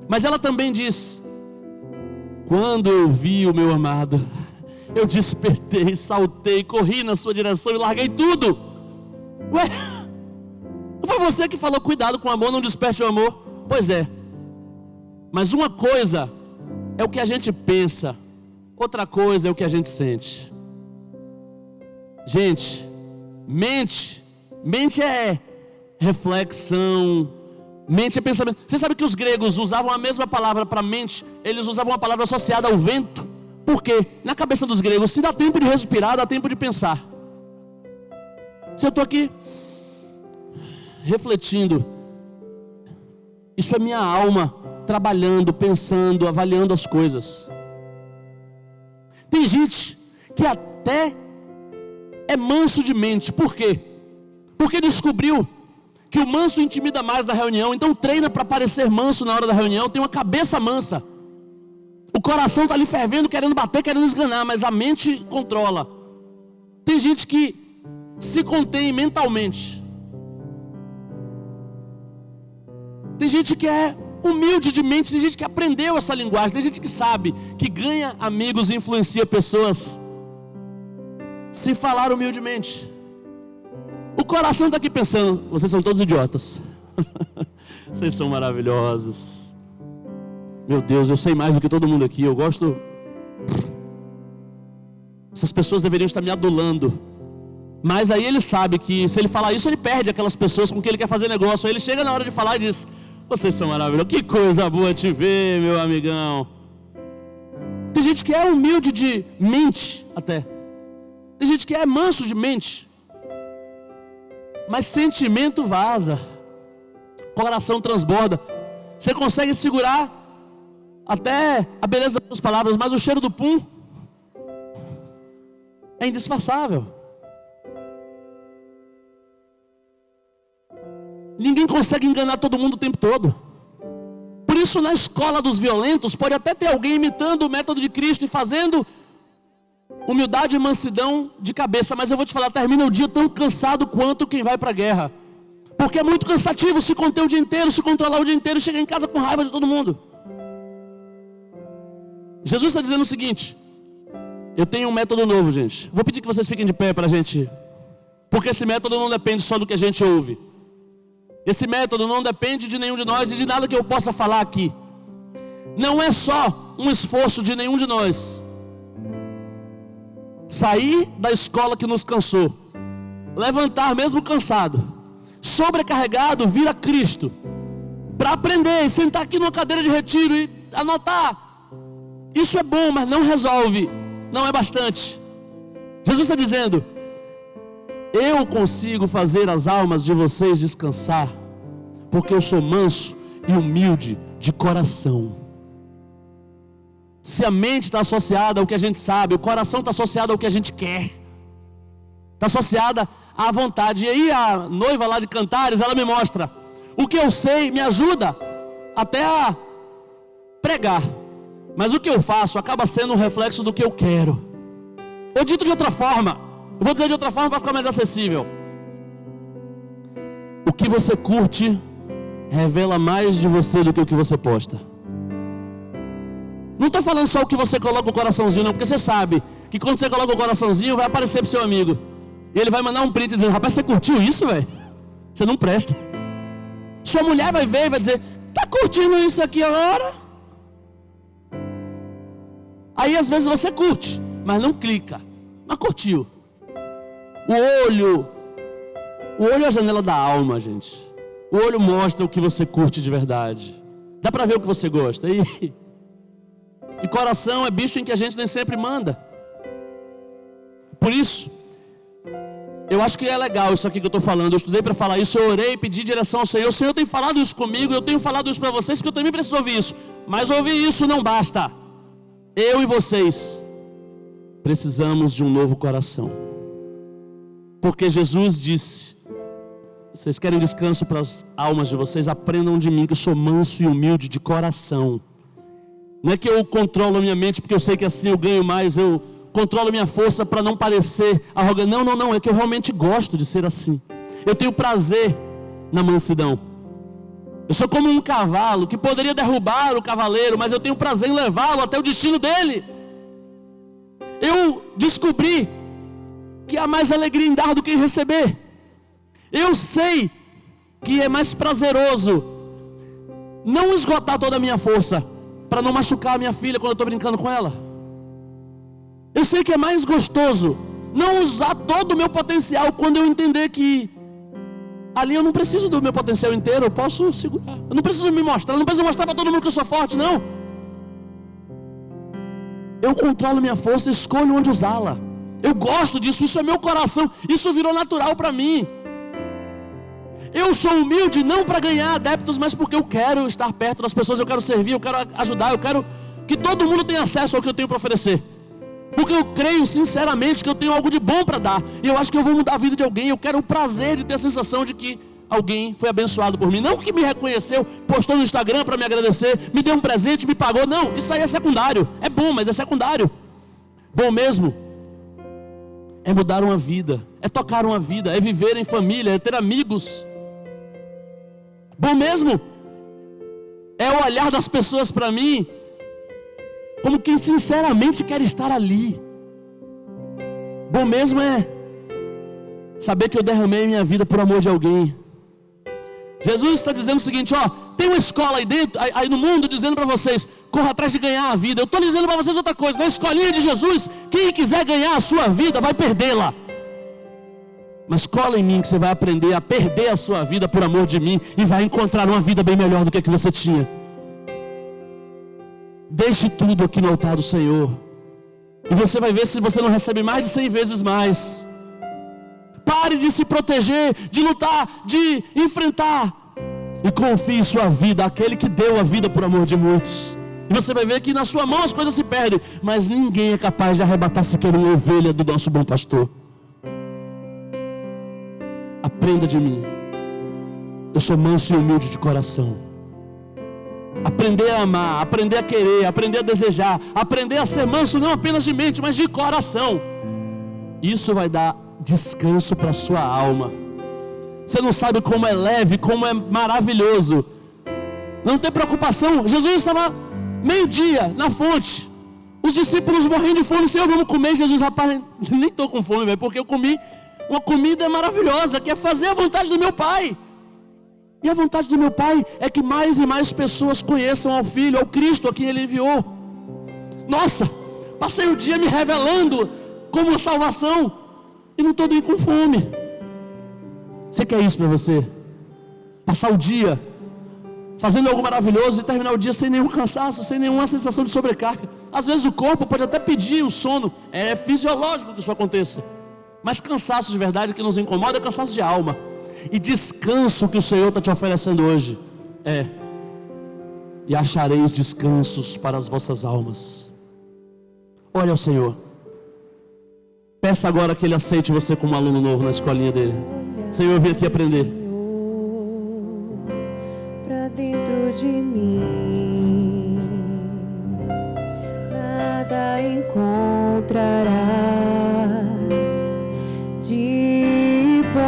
Mas ela também diz: quando eu vi o meu amado, eu despertei, saltei, corri na sua direção e larguei tudo. Ué, não foi você que falou: cuidado com o amor, não desperte o amor? Pois é. Mas uma coisa é o que a gente pensa, outra coisa é o que a gente sente. Gente, mente é reflexão, mente é pensamento. Você sabe que os gregos usavam a mesma palavra para mente, eles usavam uma palavra associada ao vento. Por quê? Na cabeça dos gregos, se dá tempo de respirar, dá tempo de pensar. Se eu estou aqui refletindo, isso é minha alma trabalhando, pensando, avaliando as coisas. Tem gente que até é manso de mente. Por quê? Porque descobriu que o manso intimida mais na reunião, então treina para parecer manso na hora da reunião, tem uma cabeça mansa. O coração está ali fervendo, querendo bater, querendo esganar, mas a mente controla. Tem gente que se contém mentalmente. Tem gente que é humilde de mente, tem gente que aprendeu essa linguagem, tem gente que sabe, que ganha amigos e influencia pessoas se falar humildemente. O coração está aqui pensando: vocês são todos idiotas. Vocês são maravilhosos. Meu Deus, eu sei mais do que todo mundo aqui, eu gosto. Essas pessoas deveriam estar me adulando. Mas aí ele sabe que se ele falar isso, ele perde aquelas pessoas com quem ele quer fazer negócio. Aí ele chega na hora de falar e diz: vocês são maravilhosos, que coisa boa te ver, meu amigão. Tem gente que é humilde de mente até. Tem gente que é manso de mente, mas sentimento vaza, coração transborda. Você consegue segurar até a beleza das suas palavras, mas o cheiro do pum é indisfarçável. Ninguém consegue enganar todo mundo o tempo todo. Por isso, na escola dos violentos, pode até ter alguém imitando o método de Cristo e fazendo humildade e mansidão de cabeça, mas eu vou te falar, termina o dia tão cansado quanto quem vai para a guerra. Porque é muito cansativo se conter o dia inteiro, se controlar o dia inteiro e chegar em casa com raiva de todo mundo. Jesus está dizendo o seguinte: eu tenho um método novo, gente. Vou pedir que vocês fiquem de pé para a gente, porque esse método não depende só do que a gente ouve. Esse método não depende de nenhum de nós e de nada que eu possa falar aqui. Não é só um esforço de nenhum de nós sair da escola que nos cansou, levantar mesmo cansado, sobrecarregado, vir a Cristo, para aprender e sentar aqui numa cadeira de retiro e anotar. Isso é bom, mas não resolve, não é bastante. Jesus está dizendo: eu consigo fazer as almas de vocês descansar, porque eu sou manso e humilde de coração. Se a mente está associada ao que a gente sabe, o coração está associado ao que a gente quer, está associada à vontade. E aí a noiva lá de Cantares, ela me mostra: o que eu sei me ajuda até a pregar, mas o que eu faço acaba sendo um reflexo do que eu quero. Ou dito de outra forma, eu vou dizer de outra forma para ficar mais acessível: o que você curte revela mais de você do que o que você posta. Não estou falando só o que você coloca o coraçãozinho, não, porque você sabe que quando você coloca o coraçãozinho, vai aparecer para o seu amigo, e ele vai mandar um print dizendo: rapaz, você curtiu isso, velho? Você não presta. Sua mulher vai ver e vai dizer: tá curtindo isso aqui agora? Aí às vezes você curte, mas não clica, mas curtiu. O olho é a janela da alma, gente. O olho mostra o que você curte de verdade. Dá para ver o que você gosta. E coração é bicho em que a gente nem sempre manda. Por isso, eu acho que é legal isso aqui que eu estou falando. Eu estudei para falar isso, eu orei, pedi direção ao Senhor. O Senhor tem falado isso comigo, eu tenho falado isso para vocês, porque eu também preciso ouvir isso. Mas ouvir isso não basta. Eu e vocês precisamos de um novo coração. Porque Jesus disse: vocês querem descanso para as almas de vocês? Aprendam de mim, que eu sou manso e humilde de coração. Não é que eu controlo a minha mente porque eu sei que assim eu ganho mais, eu controlo a minha força para não parecer arrogante. Não, é que eu realmente gosto de ser assim. Eu tenho prazer na mansidão. Eu sou como um cavalo que poderia derrubar o cavaleiro, mas eu tenho prazer em levá-lo até o destino dele. Eu descobri que há mais alegria em dar do que em receber. Eu sei que é mais prazeroso não esgotar toda a minha força para não machucar a minha filha quando eu estou brincando com ela. Eu sei que é mais gostoso não usar todo o meu potencial quando eu entender que ali eu não preciso do meu potencial inteiro, eu posso segurar. Eu não preciso me mostrar, eu não preciso mostrar para todo mundo que eu sou forte, não. Eu controlo minha força, escolho onde usá-la. Eu gosto disso, isso é meu coração, isso virou natural para mim. Eu sou humilde não para ganhar adeptos, mas porque eu quero estar perto das pessoas, eu quero servir, eu quero ajudar, eu quero que todo mundo tenha acesso ao que eu tenho para oferecer. Porque eu creio sinceramente que eu tenho algo de bom para dar. E eu acho que eu vou mudar a vida de alguém. Eu quero o prazer de ter a sensação de que alguém foi abençoado por mim. Não que me reconheceu, postou no Instagram para me agradecer, me deu um presente, me pagou. Não, isso aí é secundário. É bom, mas é secundário. Bom mesmo é mudar uma vida, é tocar uma vida, é viver em família, é ter amigos. Bom mesmo é o olhar das pessoas para mim como quem sinceramente quer estar ali. Bom mesmo é saber que eu derramei minha vida por amor de alguém. Jesus está dizendo o seguinte, ó, tem uma escola aí dentro, aí no mundo, dizendo para vocês, corra atrás de ganhar a vida. Eu estou dizendo para vocês outra coisa, na escolinha de Jesus, quem quiser ganhar a sua vida, vai perdê-la. Mas cola em mim que você vai aprender a perder a sua vida por amor de mim e vai encontrar uma vida bem melhor do que a que você tinha. Deixe tudo aqui no altar do Senhor e você vai ver se você não recebe mais de 100 vezes mais. Pare de se proteger, de lutar, de enfrentar e confie sua vida àquele que deu a vida por amor de muitos. E você vai ver que na sua mão as coisas se perdem, mas ninguém é capaz de arrebatar sequer uma ovelha do nosso bom pastor. Aprenda de mim. Eu sou manso e humilde de coração. Aprender a amar, aprender a querer, aprender a desejar, aprender a ser manso não apenas de mente, mas de coração. Isso vai dar descanso para a sua alma. Você não sabe como é leve, como é maravilhoso não ter preocupação. Jesus estava meio-dia na fonte, os discípulos morrendo de fome. Senhor, vamos comer. Jesus, rapaz, nem estou com fome, velho, porque eu comi uma comida maravilhosa, que é fazer a vontade do meu Pai. E a vontade do meu Pai é que mais e mais pessoas conheçam ao Filho, ao Cristo, a quem Ele enviou. Nossa, passei o dia me revelando como salvação e não estou nem com fome. Você quer isso para você? Passar o dia fazendo algo maravilhoso e terminar o dia sem nenhum cansaço, sem nenhuma sensação de sobrecarga. Às vezes o corpo pode até pedir o sono, é fisiológico que isso aconteça. Mas cansaço de verdade que nos incomoda é cansaço de alma. E descanso que o Senhor está te oferecendo hoje é: e achareis descansos para as vossas almas. Olha ao Senhor. Peça agora que Ele aceite você como aluno novo na escolinha dele. Senhor, eu vim aqui aprender. Para dentro de mim nada encontrarás de bom,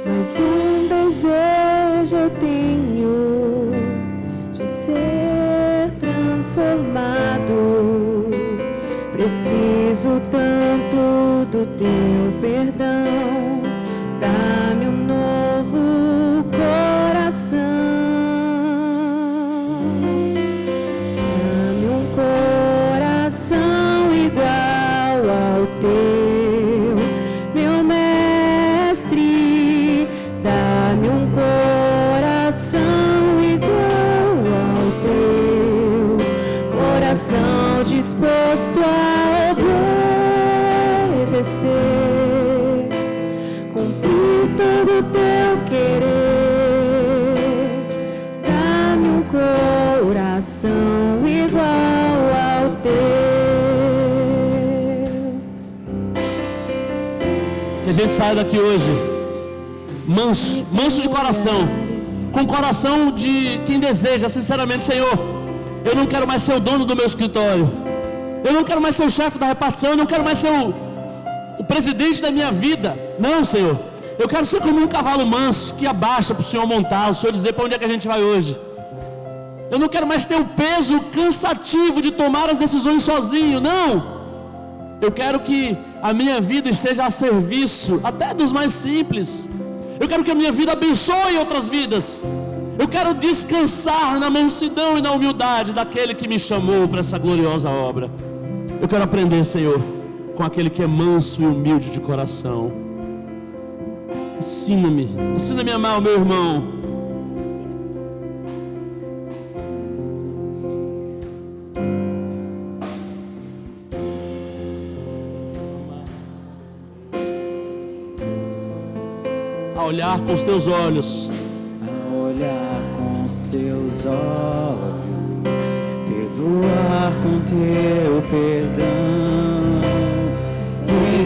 mas um desejo eu tenho de ser transformado. Preciso tanto do teu perdão. Dá-me um novo coração. Dá-me um coração igual ao teu, meu mestre. Dá-me um coração igual ao teu, coração disposto a obedecer, cumprir todo o teu querer. Dá-me um coração igual ao teu. Que a gente saia daqui hoje manso, manso de coração, com coração de quem deseja sinceramente: Senhor, eu não quero mais ser o dono do meu escritório, eu não quero mais ser o chefe da repartição, eu não quero mais ser o presidente da minha vida. Não, Senhor, Eu quero ser como um cavalo manso que abaixa para o Senhor montar, o Senhor dizer para onde é que a gente vai hoje. Eu não quero mais ter o peso cansativo de tomar as decisões sozinho, não. Eu quero que a minha vida esteja a serviço até dos mais simples. Eu quero que a minha vida abençoe outras vidas. Eu quero descansar na mansidão e na humildade daquele que me chamou para essa gloriosa obra. Eu quero aprender, Senhor, com aquele que é manso e humilde de coração. Ensina-me a amar o meu irmão. A olhar com os teus olhos. A olhar com os teus olhos, perdoar com teu perdão.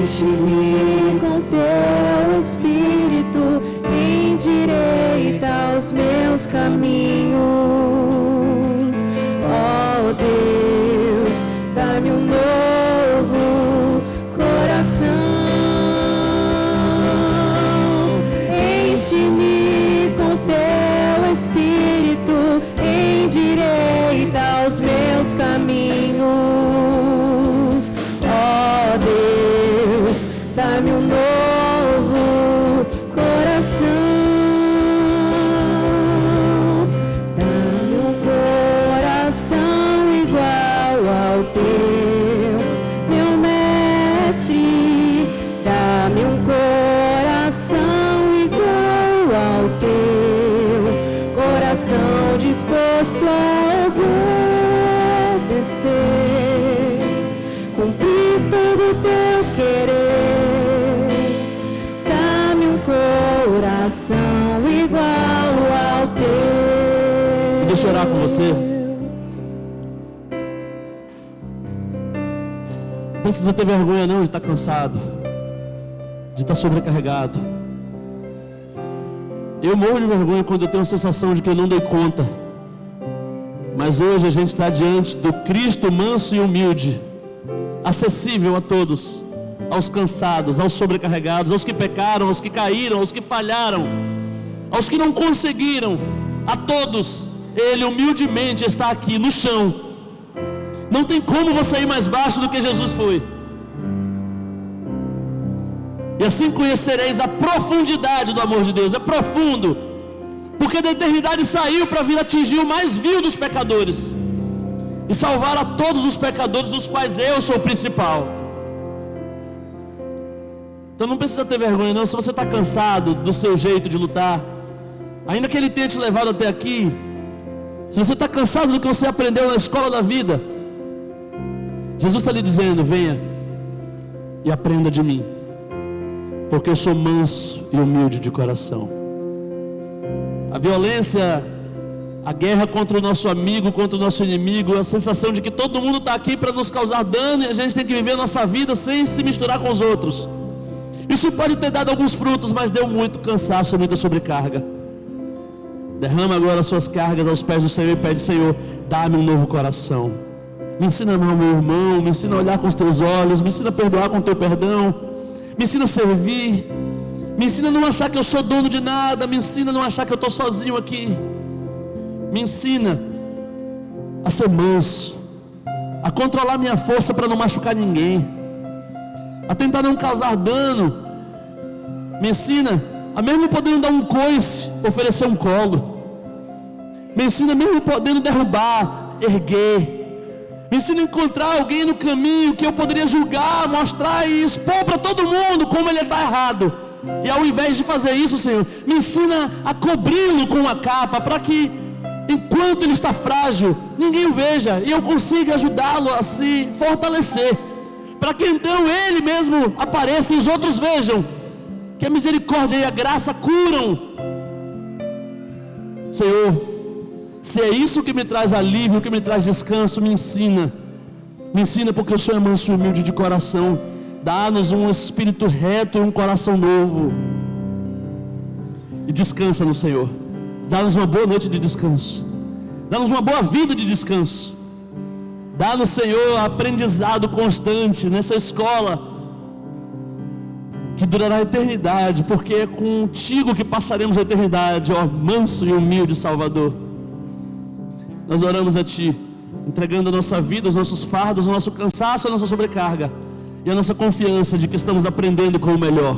Enche-me com teu Espírito, endireita os meus caminhos. Ó Deus, dá-me um novo coração. Enche-me com teu Espírito, endireita os meus caminhos. Ó Deus, dá-me um novo coração. Dá-me um coração igual ao teu, meu mestre. Dá-me um coração igual ao teu, coração disposto a obedecer, cumprir todo o teu querer. Dá-me um coração igual ao teu. Deixa eu orar com você. Não precisa ter vergonha não de estar cansado, de estar sobrecarregado. Eu morro de vergonha quando eu tenho a sensação de que eu não dei conta. Mas hoje a gente está diante do Cristo manso e humilde, acessível a todos, aos cansados, aos sobrecarregados, aos que pecaram, aos que caíram, aos que falharam, aos que não conseguiram. A todos Ele humildemente está aqui no chão. Não tem como você ir mais baixo do que Jesus foi. E assim conhecereis a profundidade do amor de Deus. É profundo, porque da eternidade saiu para vir atingir o mais vil dos pecadores e salvar a todos os pecadores, dos quais eu sou o principal. Então não precisa ter vergonha não. Se você está cansado do seu jeito de lutar, ainda que Ele tenha te levado até aqui, se você está cansado do que você aprendeu na escola da vida, Jesus está lhe dizendo: venha e aprenda de mim, porque eu sou manso e humilde de coração. A violência, a guerra contra o nosso amigo, contra o nosso inimigo, a sensação de que todo mundo está aqui para nos causar dano e a gente tem que viver a nossa vida sem se misturar com os outros. Isso pode ter dado alguns frutos, mas deu muito cansaço, muita sobrecarga. Derrama agora as suas cargas aos pés do Senhor e pede: Senhor, dá-me um novo coração. Me ensina a amar o meu irmão, me ensina a olhar com os teus olhos, me ensina a perdoar com o teu perdão, me ensina a servir, me ensina a não achar que eu sou dono de nada, me ensina a não achar que eu estou sozinho aqui, me ensina a ser manso, a controlar minha força para não machucar ninguém, a tentar não causar dano. Me ensina a, mesmo podendo dar um coice, oferecer um colo. Me ensina, mesmo podendo derrubar, erguer. Me ensina a encontrar alguém no caminho que eu poderia julgar, mostrar e expor para todo mundo como ele está errado. E ao invés de fazer isso, Senhor, me ensina a cobri-lo com uma capa, para que enquanto ele está frágil, ninguém o veja e eu consiga ajudá-lo a se fortalecer, para que então ele mesmo apareça e os outros vejam que a misericórdia e a graça curam. Senhor, se é isso que me traz alívio, que me traz descanso, me ensina, porque o Senhor é manso e humilde de coração. Dá-nos um espírito reto e um coração novo, e descansa no Senhor. Dá-nos uma boa noite de descanso, dá-nos uma boa vida de descanso. Dá-nos, Senhor, aprendizado constante nessa escola, que durará a eternidade, porque é contigo que passaremos a eternidade, ó manso e humilde Salvador. Nós oramos a Ti, entregando a nossa vida, os nossos fardos, o nosso cansaço, a nossa sobrecarga e a nossa confiança de que estamos aprendendo com o melhor.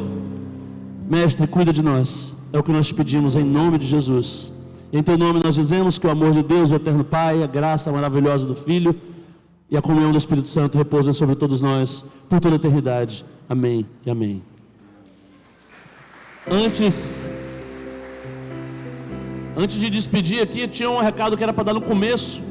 Mestre, cuida de nós, é o que nós te pedimos em nome de Jesus. Em Teu nome nós dizemos que o amor de Deus, o eterno Pai, a graça maravilhosa do Filho e a comunhão do Espírito Santo repousem sobre todos nós por toda a eternidade. Amém e amém. Antes de despedir aqui, tinha um recado que era para dar no começo,